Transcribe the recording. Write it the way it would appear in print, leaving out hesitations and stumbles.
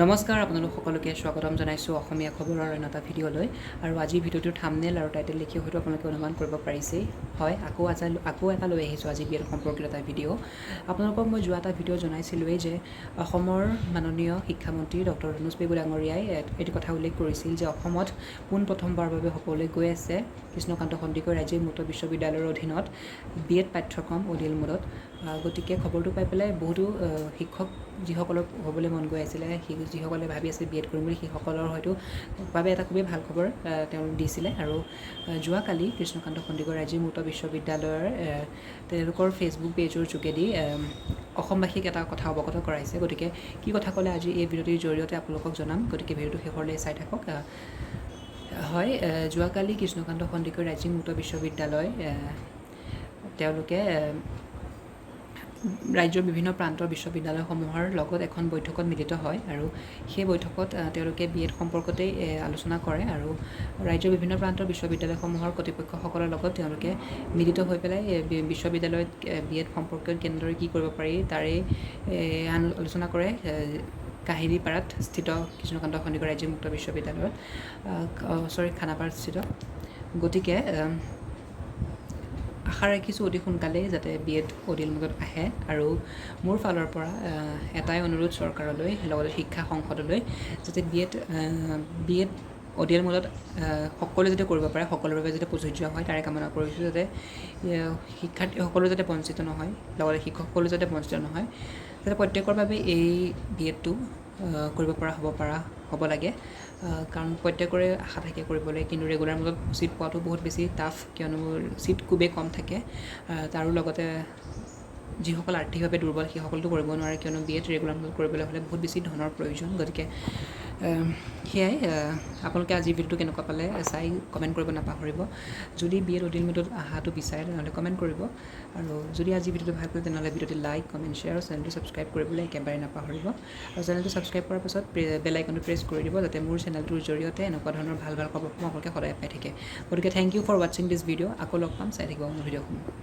নমস্কাৰ আপোনালোক সকলোকে স্বাগতম জনাইছোঁ অসমীয়া খবৰৰ অন্য এটা ভিডিঅ'লৈ আৰু আজিৰ ভিডিঅ'টোৰ থাম্বনেইল আৰু টাইটেল দেখি হয়তো আপোনালোকে অনুমান কৰিব পাৰিছেই হয় আকৌ এটা লৈ আহিছোঁ আজি বিয়েড সম্পৰ্কীয় এটা ভিডিঅ' আপোনালোকক মই যোৱা এটা ভিডিঅ' জনাইছিলোঁৱেই যে অসমৰ মাননীয় শিক্ষামন্ত্ৰী ডক্টৰ ৰণোজ পেগু ডাঙৰীয়াই এইটো কথা উল্লেখ কৰিছিল যে অসমত পোনপ্ৰথমবাৰৰ বাবে হ'বলৈ গৈ আছে কৃষ্ণকান্ত সন্দিকৈ ৰাজ্যিক মুক্ত বিশ্ববিদ্যালয়ৰ অধীনত বিএড পাঠ্যক্ৰম অডিয়েল মোডত গতিকে খবৰটো পাই পেলাই বহুতো শিক্ষক যিসকলৰ হ'বলৈ মন গৈ আছিলে যিসকলে ভাবি আছে বিএড কৰিম বুলি সেইসকলৰ হয়তো বাবে এটা খুবেই ভাল খবৰ তেওঁলোক দিছিলে আৰু যোৱাকালি কৃষ্ণকান্ত সন্দিকৈ ৰাজ্যিক মুক্ত বিশ্ববিদ্যালয়ৰ তেওঁলোকৰ ফেচবুক পেজৰ যোগেদি অসমবাসীক এটা কথা অৱগত কৰাইছে গতিকে কি কথা ক'লে আজি এই ভিডিঅ'টিৰ জৰিয়তে আপোনালোকক জনাম গতিকে ভিডিঅ'টো শেষলৈ চাই থাকক হয় যোৱাকালি কৃষ্ণকান্ত সন্দিকৈ ৰাজ্যিক মুক্ত বিশ্ববিদ্যালয় তেওঁলোকে ৰাজ্যৰ বিভিন্ন প্ৰান্তৰ বিশ্ববিদ্যালয়সমূহৰ লগত এখন বৈঠকত মিলিত হয় আৰু সেই বৈঠকত তেওঁলোকে বিএড সম্পৰ্কতেই আলোচনা কৰে আৰু ৰাজ্যৰ বিভিন্ন প্ৰান্তৰ বিশ্ববিদ্যালয়সমূহৰ কৰ্তৃপক্ষসকলৰ লগত তেওঁলোকে মিলিত হৈ পেলাই বিশ্ববিদ্যালয়ত বিএড সম্পৰ্কীয় কেনেদৰে কি কৰিব পাৰি তাৰে আলোচনা কৰে কাহিলীপাৰাত স্থিত কৃষ্ণকান্ত সন্দিকৈ ৰাজ্যিক মুক্ত বিশ্ববিদ্যালয়ত খানাপাৰাত স্থিত গতিকে আশা ৰাখিছোঁ অতি সোনকালেই যাতে বিএড অডিয়েল মোডত আহে আৰু মোৰ ফালৰ পৰা এটাই অনুৰোধ চৰকাৰলৈ লগতে শিক্ষা সংসদলৈ যাতে বিএড অডিয়েল মোডত সকলোৱে যাতে কৰিব পাৰে সকলোৰে বাবে যাতে প্ৰযোজ্য হয় তাৰে কামনা কৰিছোঁ যাতে শিক্ষাৰ্থীসকলো যাতে বঞ্চিত নহয় লগতে শিক্ষকসকলো যাতে বঞ্চিত নহয় যাতে প্ৰত্যেকৰ বাবে এই বিএডটো কৰিব পৰা হ'ব লাগে কাৰণ প্ৰত্যেকৰে আশা থাকে কৰিবলৈ কিন্তু ৰেগুলাৰ মোডত ছিট পোৱাটো বহুত বেছি টাফ কিয়নো ছিট খুবেই কম থাকে তাৰো লগতে যিসকল আৰ্থিকভাৱে দুৰ্বল সেইসকলতো কৰিব নোৱাৰে কিয়নো বিএড ৰেগুলাৰ মোডত কৰিবলৈ হ'লে বহুত বেছি ধনৰ প্ৰয়োজন গতিকে সেয়াই আপোনালোকে আজি ভিডিঅ'টো কেনেকুৱা পালে চাই কমেণ্ট কৰিব নাপাহৰিব যদি বিএড অডিয়েল মোডত অহাটো বিচাৰে তেনেহ'লে কমেণ্ট কৰিব আৰু যদি আজি ভিডিঅ'টো ভাল কৰে তেনেহ'লে ভিডিঅ'টো লাইক কমেণ্ট শ্বেয়াৰ আৰু চেনেলটো ছাবস্ক্ৰাইব কৰিবলৈ একেবাৰে নাপাহৰিব আৰু চেনেলটো ছাবস্ক্ৰাইব কৰাৰ পাছত বেল আইকনটো প্ৰেছ কৰি দিব যাতে মোৰ চেনেলটোৰ জৰিয়তে এনেকুৱা ধৰণৰ ভাল খবৰসমূহ আপোনালোকে সদায় পাই থাকে গতিকে থেংক ইউ ফৰ ৱাটছিং দিছ ভিডিঅ' আকৌ লগ পাম চাই থাকিব মোৰ ভিডিঅ'সমূহ